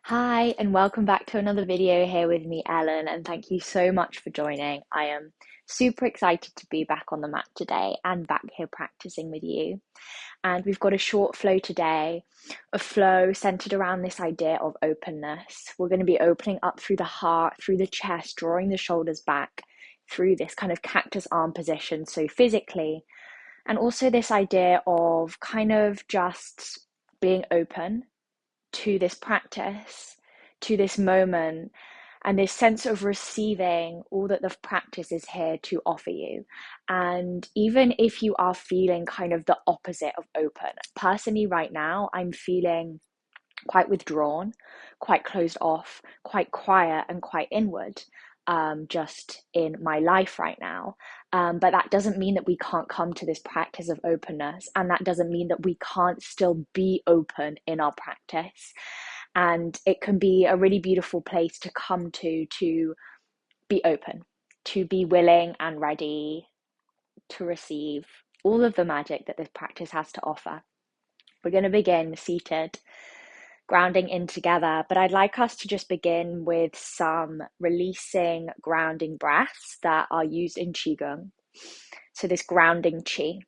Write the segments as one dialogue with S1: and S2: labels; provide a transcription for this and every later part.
S1: Hi, and welcome back to another video here with me, Ellen, and thank you so much for joining. I am super excited to be back on the mat today and back here practicing with you. And we've got a short flow today, a flow centered around this idea of openness. We're going to be opening up through the heart, through the chest, drawing the shoulders back through this kind of cactus arm position, so physically, and also this idea of kind of just being open to this practice, to this moment, and this sense of receiving all that the practice is here to offer you. And even if you are feeling kind of the opposite of open, personally, right now, I'm feeling quite withdrawn, quite closed off, quite quiet, and quite inward. Just in my life right now. But that doesn't mean that we can't come to this practice of openness, and that doesn't mean that we can't still be open in our practice. And it can be a really beautiful place to come to be open, to be willing and ready to receive all of the magic that this practice has to offer. We're going to begin seated, grounding in together, but I'd like us to just begin with some releasing grounding breaths that are used in Qigong. So this grounding Qi.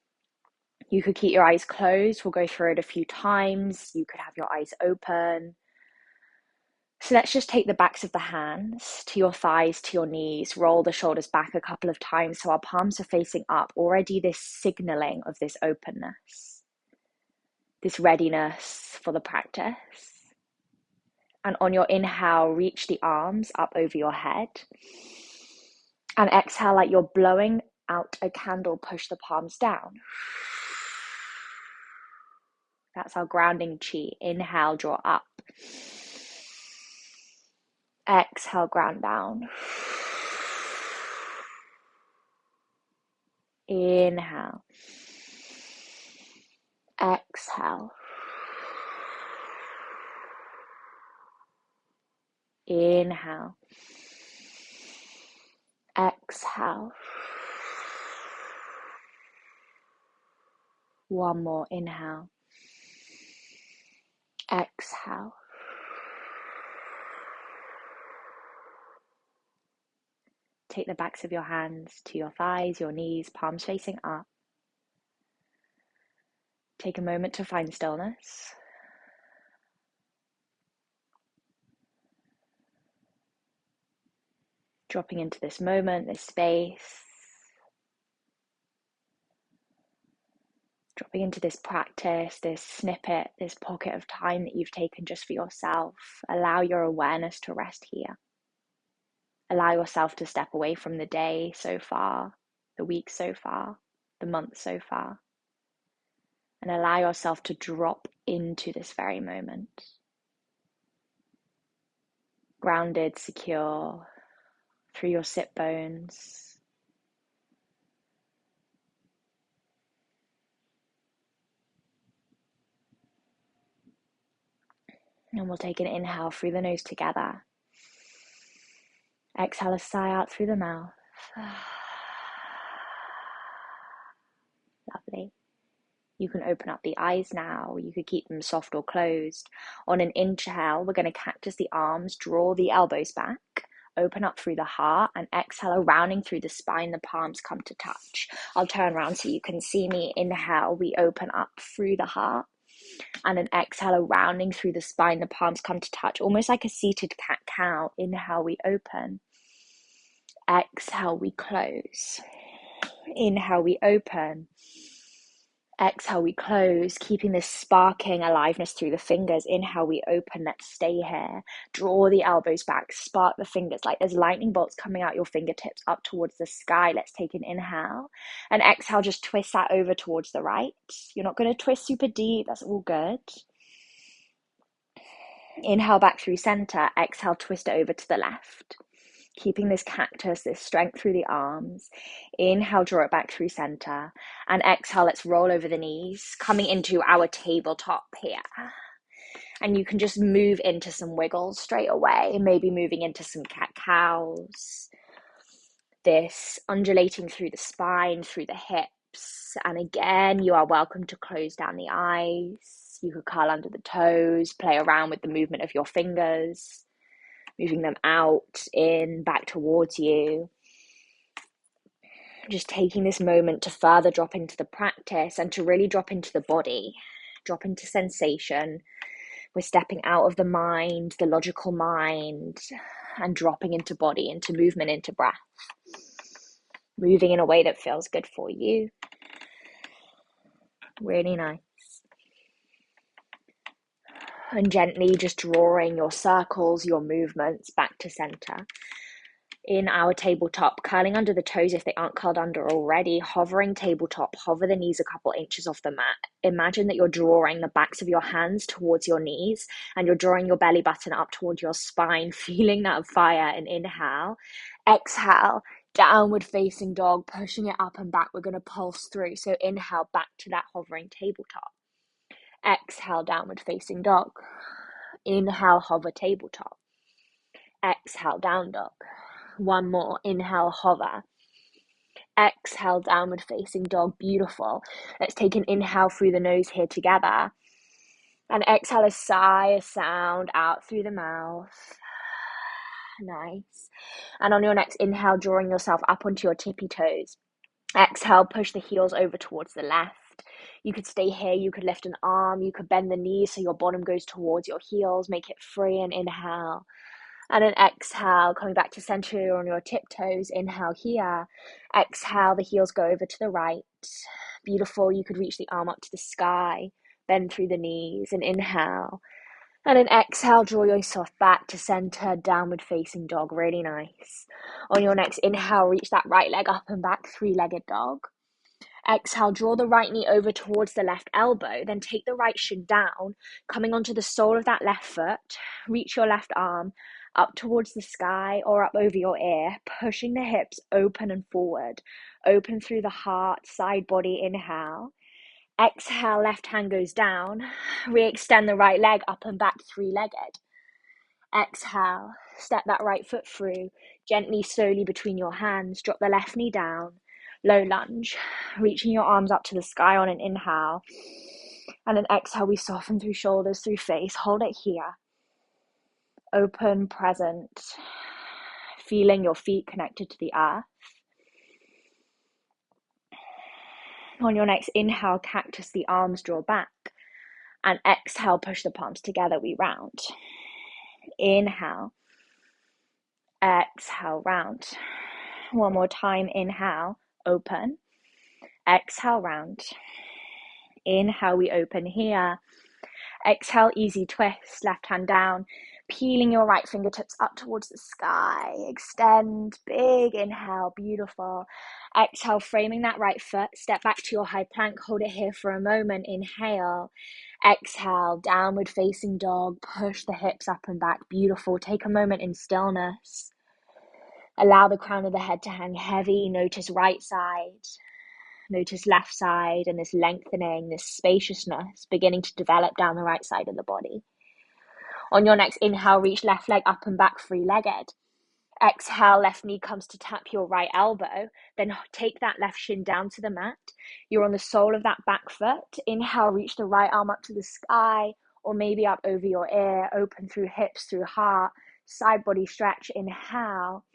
S1: You could keep your eyes closed. We'll go through it a few times. You could have your eyes open. So let's just take the backs of the hands to your thighs, to your knees, roll the shoulders back a couple of times so our palms are facing up. Already this signaling of this openness, this readiness for the practice. And on your inhale, reach the arms up over your head. And exhale like you're blowing out a candle, push the palms down. That's our grounding Qi. Inhale, draw up. Exhale, ground down. Inhale. Exhale. Inhale. Exhale. One more. Inhale. Exhale. Take the backs of your hands to your thighs, your knees, palms facing up. Take a moment to find stillness. Dropping into this moment, this space. Dropping into this practice, this snippet, this pocket of time that you've taken just for yourself. Allow your awareness to rest here. Allow yourself to step away from the day so far, the week so far, the month so far, and allow yourself to drop into this very moment. Grounded, secure, through your sit bones. And we'll take an inhale through the nose together. Exhale a sigh out through the mouth. Lovely. You can open up the eyes now. You could keep them soft or closed. On an inhale, we're going to cactus the arms, draw the elbows back, open up through the heart, and exhale, rounding through the spine, the palms come to touch. I'll turn around so you can see me. Inhale, we open up through the heart, and an exhale, rounding through the spine, the palms come to touch, almost like a seated cat-cow. Inhale, we open. Exhale, we close. Inhale, we open. Exhale, we close, keeping this sparking aliveness through the fingers. Inhale, we open. Let's stay here. Draw the elbows back, spark the fingers like there's lightning bolts coming out your fingertips up towards the sky. Let's take an inhale. And exhale, just twist that over towards the right. You're not going to twist super deep. That's all good. Inhale back through center. Exhale, twist it over to the left. Keeping this cactus, this strength through the arms. Inhale, draw it back through center. And exhale, let's roll over the knees, coming into our tabletop here. And you can just move into some wiggles straight away, maybe moving into some cat-cows. This undulating through the spine, through the hips. And again, you are welcome to close down the eyes. You could curl under the toes, play around with the movement of your fingers, moving them out, in, back towards you. Just taking this moment to further drop into the practice and to really drop into the body, drop into sensation. We're stepping out of the mind, the logical mind, and dropping into body, into movement, into breath. Moving in a way that feels good for you. Really nice. And gently just drawing your circles, your movements back to center. In our tabletop, curling under the toes if they aren't curled under already, hovering tabletop, hover the knees a couple inches off the mat. Imagine that you're drawing the backs of your hands towards your knees and you're drawing your belly button up towards your spine, feeling that fire. And inhale. Exhale, downward facing dog, pushing it up and back. We're going to pulse through. So inhale, back to that hovering tabletop. Exhale, downward facing dog. Inhale, hover tabletop. Exhale, down dog. One more. Inhale, hover. Exhale, downward facing dog. Beautiful. Let's take an inhale through the nose here together. And exhale a sigh, a sound out through the mouth. Nice. And on your next inhale, drawing yourself up onto your tippy toes. Exhale, push the heels over towards the left. You could stay here. You could lift an arm. You could bend the knees so your bottom goes towards your heels. Make it free and inhale. And then exhale, coming back to center on your tiptoes. Inhale here. Exhale, the heels go over to the right. Beautiful. You could reach the arm up to the sky. Bend through the knees and inhale. And then exhale, draw yourself back to center, downward facing dog. Really nice. On your next inhale, reach that right leg up and back, three-legged dog. Exhale, draw the right knee over towards the left elbow. Then take the right shin down, coming onto the sole of that left foot. Reach your left arm up towards the sky or up over your ear, pushing the hips open and forward. Open through the heart, side body, inhale. Exhale, left hand goes down. Re-extend the right leg up and back, three-legged. Exhale, step that right foot through. Gently, slowly between your hands, drop the left knee down. Low lunge, reaching your arms up to the sky on an inhale. And an exhale, we soften through shoulders, through face. Hold it here. Open, present. Feeling your feet connected to the earth. On your next inhale, cactus, the arms draw back. And exhale, push the palms together, we round. Inhale. Exhale, round. One more time, inhale, open. Exhale, round. Inhale, we open here. Exhale, easy twist, left hand down. Peeling your right fingertips up towards the sky. Extend, big inhale, beautiful. Exhale, framing that right foot. Step back to your high plank. Hold it here for a moment. Inhale. Exhale, downward facing dog. Push the hips up and back. Beautiful. Take a moment in stillness. Allow the crown of the head to hang heavy. Notice right side. Notice left side and this lengthening, this spaciousness beginning to develop down the right side of the body. On your next inhale, reach left leg up and back, three-legged. Exhale, left knee comes to tap your right elbow. Then take that left shin down to the mat. You're on the sole of that back foot. Inhale, reach the right arm up to the sky or maybe up over your ear. Open through hips, through heart. Side body stretch. Inhale.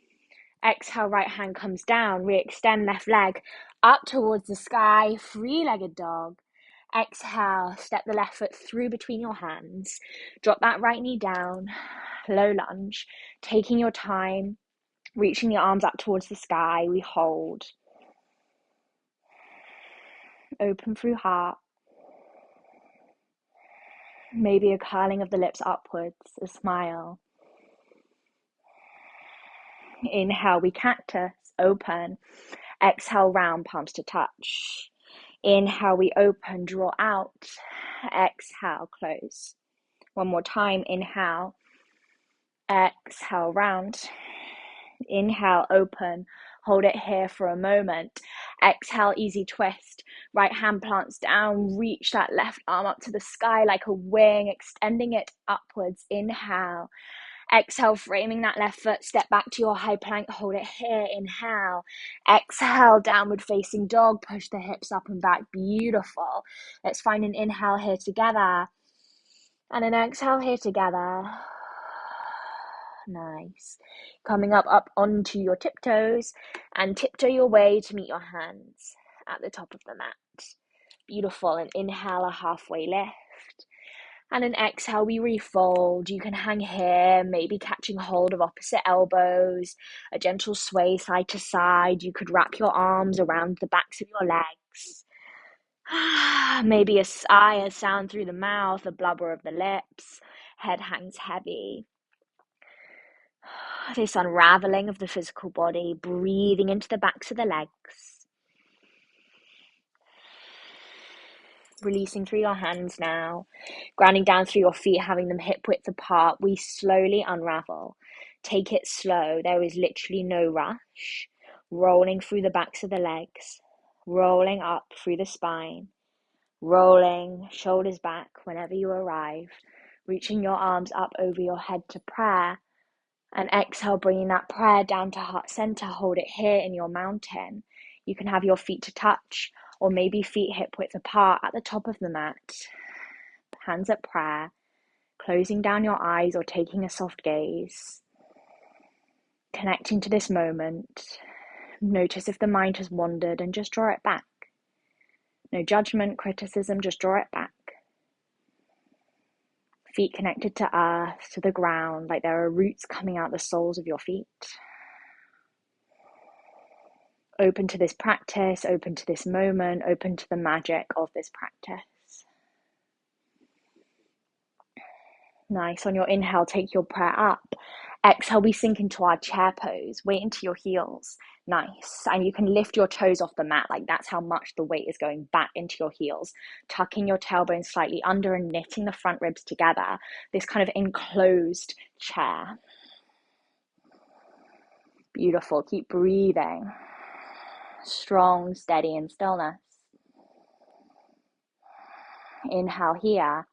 S1: Exhale, right hand comes down. Re-extend left leg up towards the sky. Three-legged dog. Exhale, step the left foot through between your hands. Drop that right knee down. Low lunge. Taking your time. Reaching the arms up towards the sky. We hold. Open through heart. Maybe a curling of the lips upwards. A smile. Inhale, we cactus. Open. Exhale, round, palms to touch. Inhale, we open, draw out. Exhale, close. One more time, inhale. Exhale, round. Inhale, open. Hold it here for a moment. Exhale, easy twist. Right hand plants down. Reach that left arm up to the sky like a wing, extending it upwards. Inhale. Exhale, framing that left foot, step back to your high plank, hold it here, inhale. Exhale, downward facing dog, push the hips up and back, beautiful. Let's find an inhale here together, and an exhale here together. Nice. Coming up onto your tiptoes, and tiptoe your way to meet your hands at the top of the mat. Beautiful, and inhale, a halfway lift. And an exhale, we refold. You can hang here, maybe catching hold of opposite elbows, a gentle sway side to side. You could wrap your arms around the backs of your legs. Maybe a sigh, a sound through the mouth, a blubber of the lips. Head hangs heavy. This unraveling of the physical body, breathing into the backs of the legs. Releasing through your hands now, grounding down through your feet, having them hip width apart. We slowly unravel. Take it slow. There is literally no rush. Rolling through the backs of the legs, rolling up through the spine, rolling shoulders back whenever you arrive, reaching your arms up over your head to prayer, and exhale, bringing that prayer down to heart center. Hold it here in your mountain. You can have your feet to touch, or maybe feet hip width apart at the top of the mat. Hands at prayer, closing down your eyes or taking a soft gaze. Connecting to this moment. Notice if the mind has wandered and just draw it back. No judgment, criticism, just draw it back. Feet connected to earth, to the ground, like there are roots coming out the soles of your feet. Open to this practice, open to this moment, open to the magic of this practice. Nice. On your inhale, take your prayer up. Exhale, we sink into our chair pose. Weight into your heels. Nice. And you can lift your toes off the mat. Like that's how much the weight is going back into your heels. Tucking your tailbone slightly under and knitting the front ribs together. This kind of enclosed chair. Beautiful. Keep breathing. Strong, steady, and stillness. Inhale here.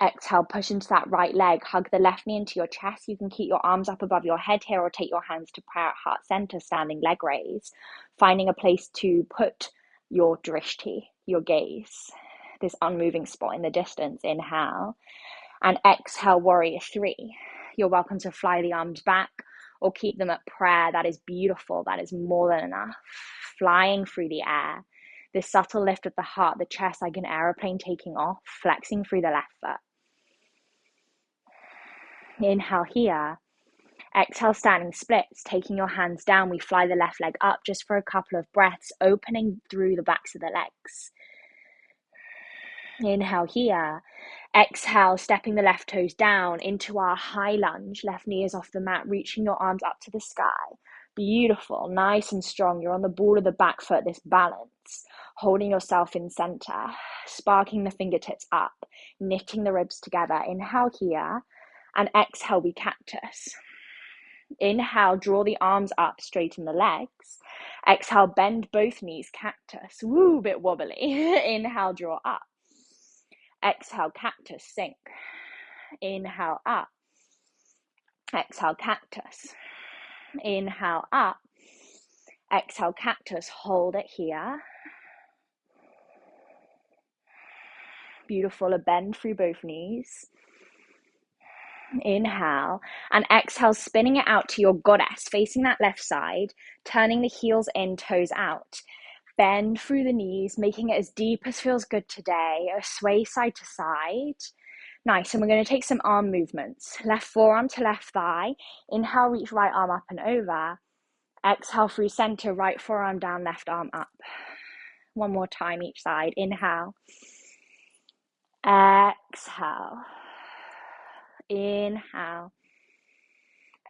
S1: Exhale, push into that right leg. Hug the left knee into your chest. You can keep your arms up above your head here or take your hands to prayer at heart center, standing leg raise. Finding a place to put your drishti, your gaze, this unmoving spot in the distance. Inhale. And exhale, warrior three. You're welcome to fly the arms back or keep them at prayer. That is beautiful. That is more than enough. Flying through the air. This subtle lift of the heart, the chest, like an aeroplane taking off, flexing through the left foot. Inhale here. Exhale, standing splits. Taking your hands down, we fly the left leg up just for a couple of breaths, opening through the backs of the legs. Inhale here. Exhale, stepping the left toes down into our high lunge. Left knee is off the mat, reaching your arms up to the sky. Beautiful, nice and strong. You're on the ball of the back foot, this balance. Holding yourself in center, sparking the fingertips up, knitting the ribs together. Inhale here, and exhale, we cactus. Inhale, draw the arms up, straighten the legs. Exhale, bend both knees, cactus. Woo, bit wobbly. Inhale, draw up. Exhale, cactus, sink. Inhale, up. Exhale, cactus. Inhale, up. Exhale, cactus. Hold it here. Beautiful. A bend through both knees. Inhale. And exhale, spinning it out to your goddess, facing that left side, turning the heels in, toes out. Bend through the knees, making it as deep as feels good today. A sway side to side. Nice. And we're going to take some arm movements. Left forearm to left thigh. Inhale, reach right arm up and over. Exhale through center, right forearm down, left arm up. One more time each side. Inhale. Exhale. Inhale.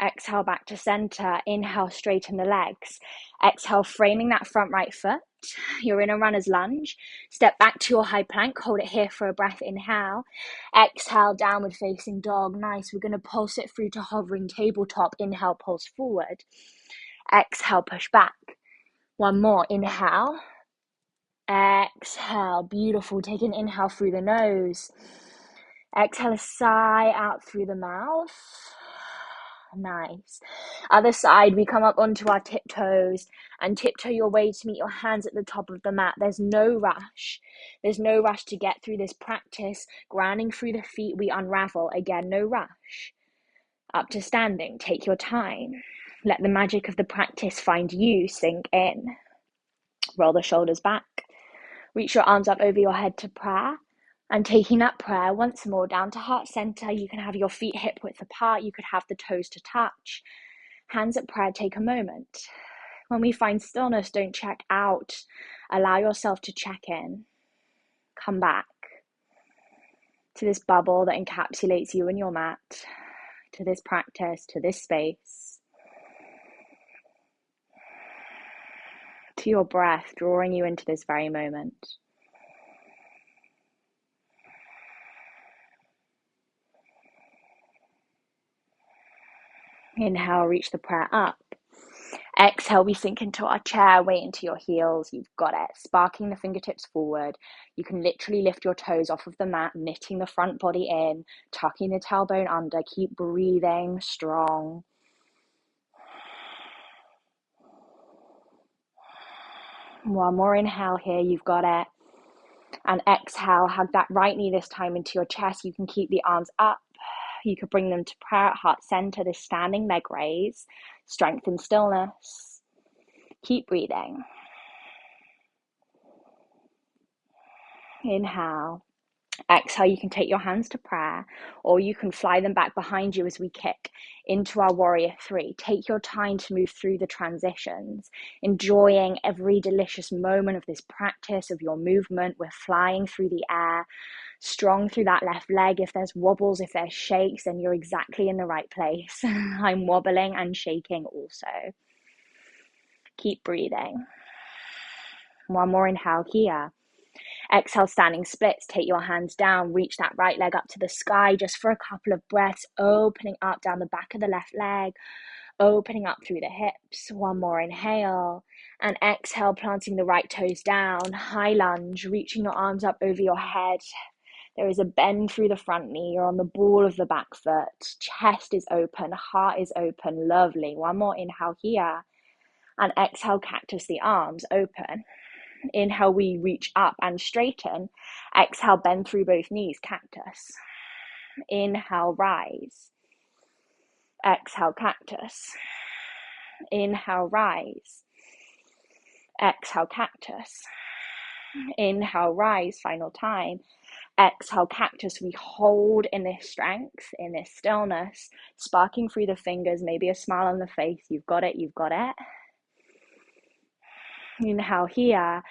S1: Exhale back to center. Inhale, straighten the legs. Exhale, framing that front right foot. You're in a runner's lunge. Step back to your high plank. Hold it here for a breath. Inhale. Exhale, downward facing dog. Nice. We're going to pulse it through to hovering tabletop. Inhale, pulse forward. Exhale, push back. One more. Inhale. Exhale. Beautiful. Take an inhale through the nose. Exhale a sigh out through the mouth. Nice. Other side, we come up onto our tiptoes and tiptoe your way to meet your hands at the top of the mat. There's no rush. There's no rush to get through this practice. Grounding through the feet, we unravel. Again, no rush. Up to standing, take your time. Let the magic of the practice find you, sink in. Roll the shoulders back. Reach your arms up over your head to prayer. And taking that prayer once more down to heart center, you can have your feet hip width apart. You could have the toes to touch. Hands at prayer, take a moment. When we find stillness, don't check out. Allow yourself to check in. Come back to this bubble that encapsulates you and your mat, to this practice, to this space, to your breath, drawing you into this very moment. Inhale, reach the prayer up. Exhale, we sink into our chair, weight into your heels. You've got it. Sparking the fingertips forward. You can literally lift your toes off of the mat, knitting the front body in, tucking the tailbone under. Keep breathing strong. One more inhale here. You've got it. And exhale, hug that right knee this time into your chest. You can keep the arms up. You could bring them to prayer at heart center, this standing leg raise. Strength and stillness. Keep breathing. Inhale. Exhale, you can take your hands to prayer, or you can fly them back behind you as we kick into our warrior three. Take your time to move through the transitions, enjoying every delicious moment of this practice, of your movement. We're flying through the air, strong through that left leg. If there's wobbles, if there's shakes, then you're exactly in the right place. I'm wobbling and shaking also. Keep breathing. One more inhale here. Exhale, standing splits. Take your hands down. Reach that right leg up to the sky just for a couple of breaths. Opening up down the back of the left leg. Opening up through the hips. One more inhale. And exhale, planting the right toes down. High lunge. Reaching your arms up over your head. There is a bend through the front knee. You're on the ball of the back foot. Chest is open. Heart is open. Lovely. One more inhale here. And exhale, cactus the arms open. Inhale, we reach up and straighten. Exhale, bend through both knees, cactus. Inhale, rise. Exhale, cactus. Inhale, rise. Exhale, cactus. Inhale, rise, final time. Exhale, cactus. We hold in this strength, in this stillness, sparking through the fingers, maybe a smile on the face. You've got it, you've got it. Inhale here.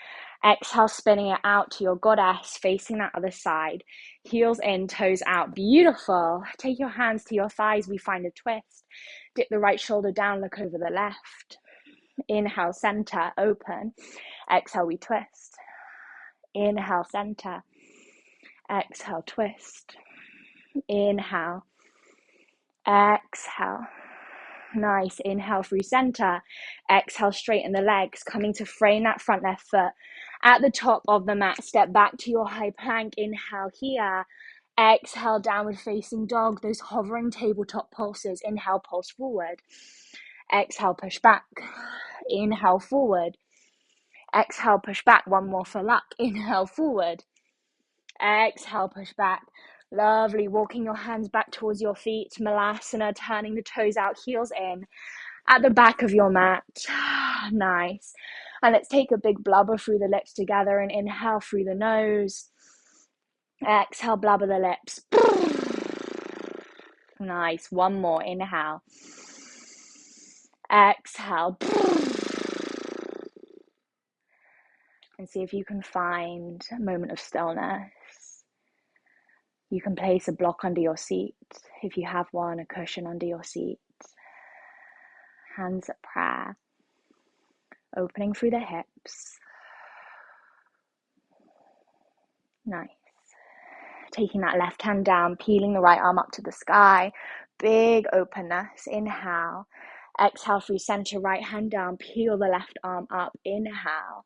S1: Exhale, spinning it out to your goddess, facing that other side. Heels in, toes out. Beautiful. Take your hands to your thighs. We find a twist. Dip the right shoulder down, look over the left. Inhale, center, open. Exhale, we twist. Inhale, center. Exhale, twist. Inhale. Exhale. Nice. Inhale through center. Exhale, straighten the legs, coming to frame that front left foot. At the top of the mat, step back to your high plank. Inhale here. Exhale, downward facing dog. Those hovering tabletop pulses. Inhale, pulse forward. Exhale, push back. Inhale, forward. Exhale, push back. One more for luck. Inhale, forward. Exhale, push back. Lovely. Walking your hands back towards your feet. Malasana, turning the toes out, heels in. At the back of your mat. Nice. And let's take a big blubber through the lips together and inhale through the nose. Exhale, blubber the lips. Nice. One more. Inhale. Exhale. And see if you can find a moment of stillness. You can place a block under your seat. If you have one, a cushion under your seat. Hands at prayer. Opening through the hips. Nice. Taking that left hand down, peeling the right arm up to the sky. Big openness. Inhale. Exhale through center, right hand down. Peel the left arm up. Inhale.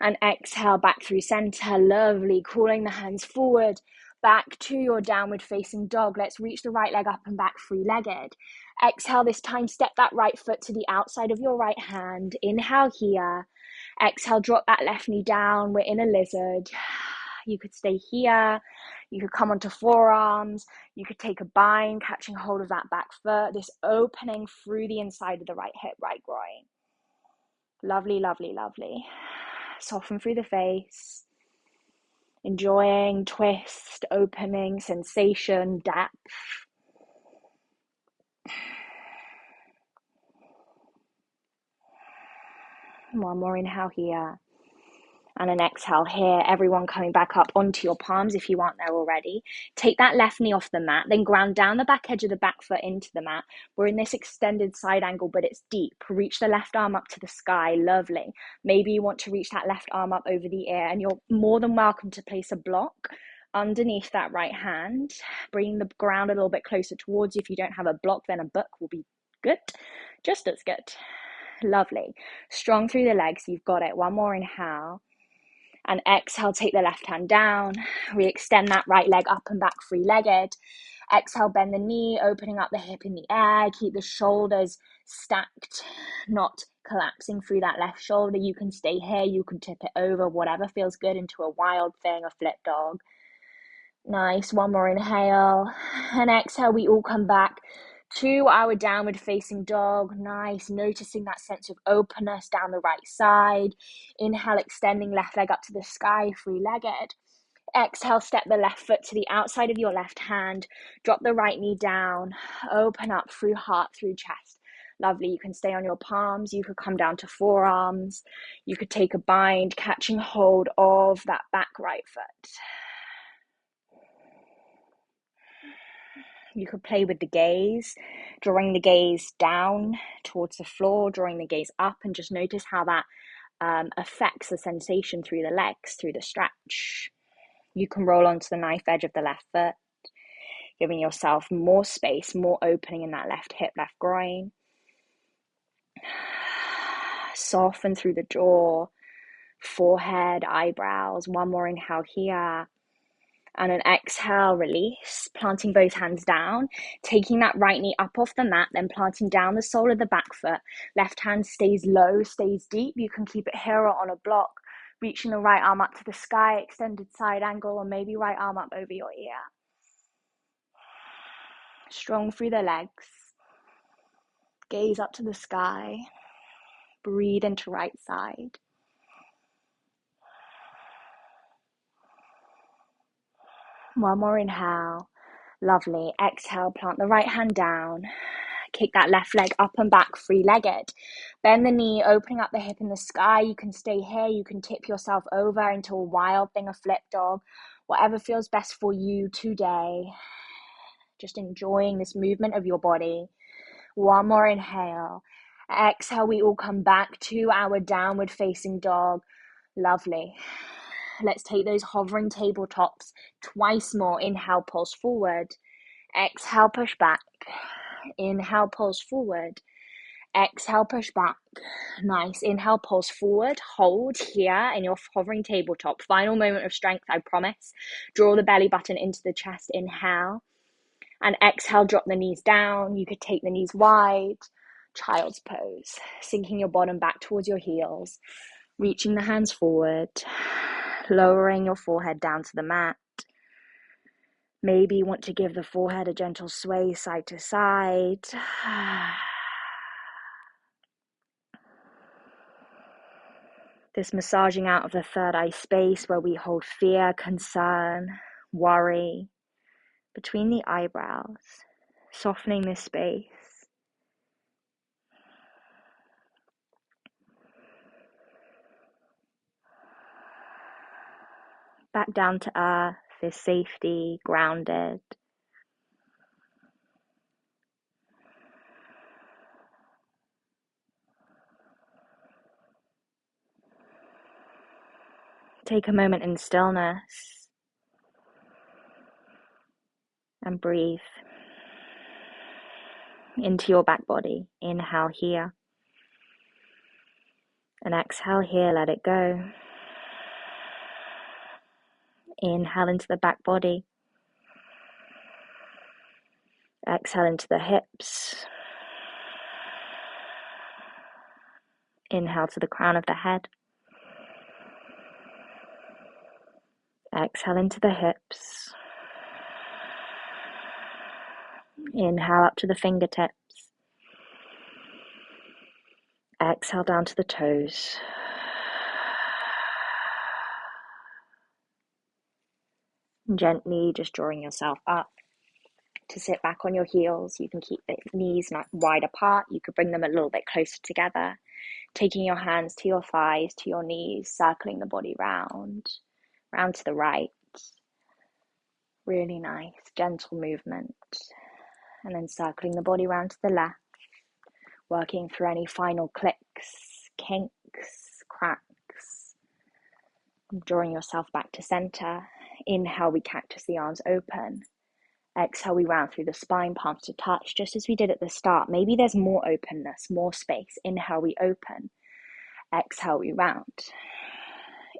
S1: And exhale back through center. Lovely. Calling the hands forward. Back to your downward facing dog. Let's reach the right leg up and back, three-legged. Exhale this time, step that right foot to the outside of your right hand. Inhale here. Exhale, drop that left knee down. We're in a lizard. You could stay here. You could come onto forearms. You could take a bind, catching hold of that back foot. This opening through the inside of the right hip, right groin. Lovely, lovely, lovely. Soften through the face. Enjoying twist, opening, sensation, depth. One more inhale here. And an exhale here. Everyone coming back up onto your palms if you aren't there already. Take that left knee off the mat, then ground down the back edge of the back foot into the mat. We're in this extended side angle, but it's deep. Reach the left arm up to the sky. Lovely. Maybe you want to reach that left arm up over the air, and you're more than welcome to place a block underneath that right hand. Bring the ground a little bit closer towards you. If you don't have a block, then a book will be good. Just as good. Lovely. Strong through the legs. You've got it. One more inhale. And exhale, take the left hand down. Re-extend that right leg up and back, free-legged. Exhale, bend the knee, opening up the hip in the air. Keep the shoulders stacked, not collapsing through that left shoulder. You can stay here. You can tip it over, whatever feels good, into a wild thing, a flip dog. Nice. One more inhale. And exhale, we all come back to our downward facing dog. Nice. Noticing that sense of openness down the right side. Inhale, extending left leg up to the sky, free-legged. Exhale, step the left foot to the outside of your left hand. Drop the right knee down. Open up through heart, through chest. Lovely. You can stay on your palms. You could come down to forearms. You could take a bind, catching hold of that back right foot. You could play with the gaze, drawing the gaze down towards the floor, drawing the gaze up, and just notice how that affects the sensation through the legs, through the stretch. You can roll onto the knife edge of the left foot, giving yourself more space, more opening in that left hip, left groin. Soften through the jaw, forehead, eyebrows. One more inhale here. And an exhale, release, planting both hands down, taking that right knee up off the mat, then planting down the sole of the back foot. Left hand stays low, stays deep. You can keep it here or on a block, reaching the right arm up to the sky, extended side angle, or maybe right arm up over your ear. Strong through the legs. Gaze up to the sky. Breathe into right side. One more inhale. Lovely. Exhale, plant the right hand down. Kick that left leg up and back, free-legged. Bend the knee, opening up the hip in the sky. You can stay here. You can tip yourself over into a wild thing, a flip dog. Whatever feels best for you today. Just enjoying this movement of your body. One more inhale. Exhale, we all come back to our downward facing dog. Lovely. Let's take those hovering tabletops twice more. Inhale, pulse forward. Exhale, push back. Inhale, pulse forward. Exhale, push back. Nice. Inhale, pulse forward. Hold here in your hovering tabletop. Final moment of strength, I promise. Draw the belly button into the chest. Inhale. And exhale, drop the knees down. You could take the knees wide. Child's pose. Sinking your bottom back towards your heels. Reaching the hands forward. Lowering your forehead down to the mat. Maybe you want to give the forehead a gentle sway side to side. This massaging out of the third eye space where we hold fear, concern, worry between the eyebrows, softening this space. Back down to earth, this safety, grounded. Take a moment in stillness and breathe into your back body. Inhale here and exhale here, let it go. Inhale into the back body. Exhale into the hips. Inhale to the crown of the head. Exhale into the hips. Inhale up to the fingertips. Exhale down to the toes. Gently just drawing yourself up to sit back on your heels. You can keep the knees not wide apart. You could bring them a little bit closer together. Taking your hands to your thighs, to your knees, circling the body round to the right. Really nice, gentle movement. And then circling the body round to the left, working through any final clicks, kinks, cracks. Drawing yourself back to center. Inhale, we cactus the arms open. Exhale, we round through the spine, palms to touch, just as we did at the start. Maybe there's more openness, more space. Inhale, we open. Exhale, we round.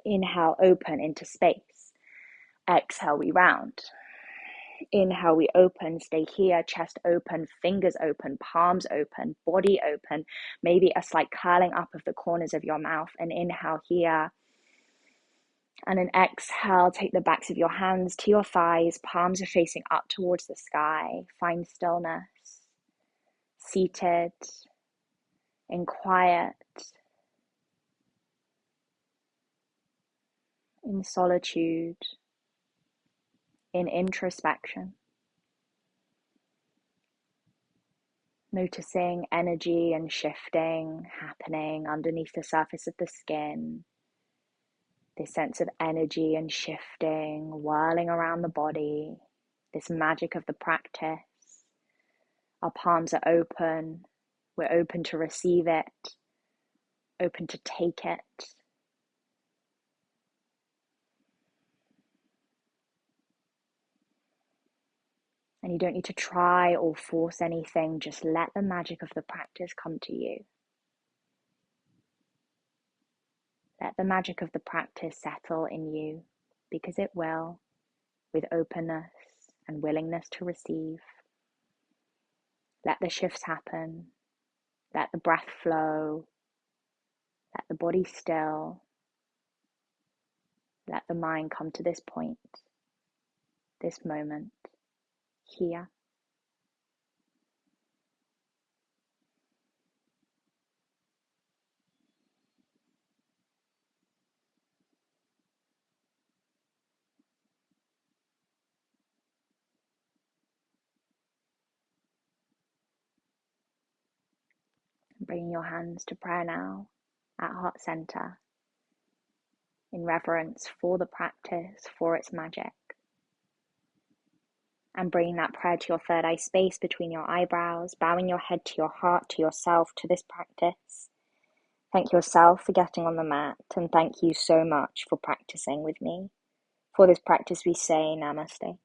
S1: Inhale, open into space. Exhale, we round. Inhale, we open, stay here, chest open, fingers open, palms open, body open, maybe a slight curling up of the corners of your mouth. And inhale here. And an exhale, take the backs of your hands to your thighs, palms are facing up towards the sky. Find stillness, seated, in quiet, in solitude, in introspection. Noticing energy and shifting happening underneath the surface of the skin. This sense of energy and shifting, whirling around the body. This magic of the practice. Our palms are open. We're open to receive it, open to take it. And you don't need to try or force anything, just let the magic of the practice come to you. Let the magic of the practice settle in you, because it will, with openness and willingness to receive. Let the shifts happen. Let the breath flow. Let the body still. Let the mind come to this point, this moment, here. Bringing your hands to prayer now at heart center, in reverence for the practice, for its magic. And bringing that prayer to your third eye space between your eyebrows, bowing your head to your heart, to yourself, to this practice. Thank yourself for getting on the mat, and thank you so much for practicing with me. For this practice we say Namaste.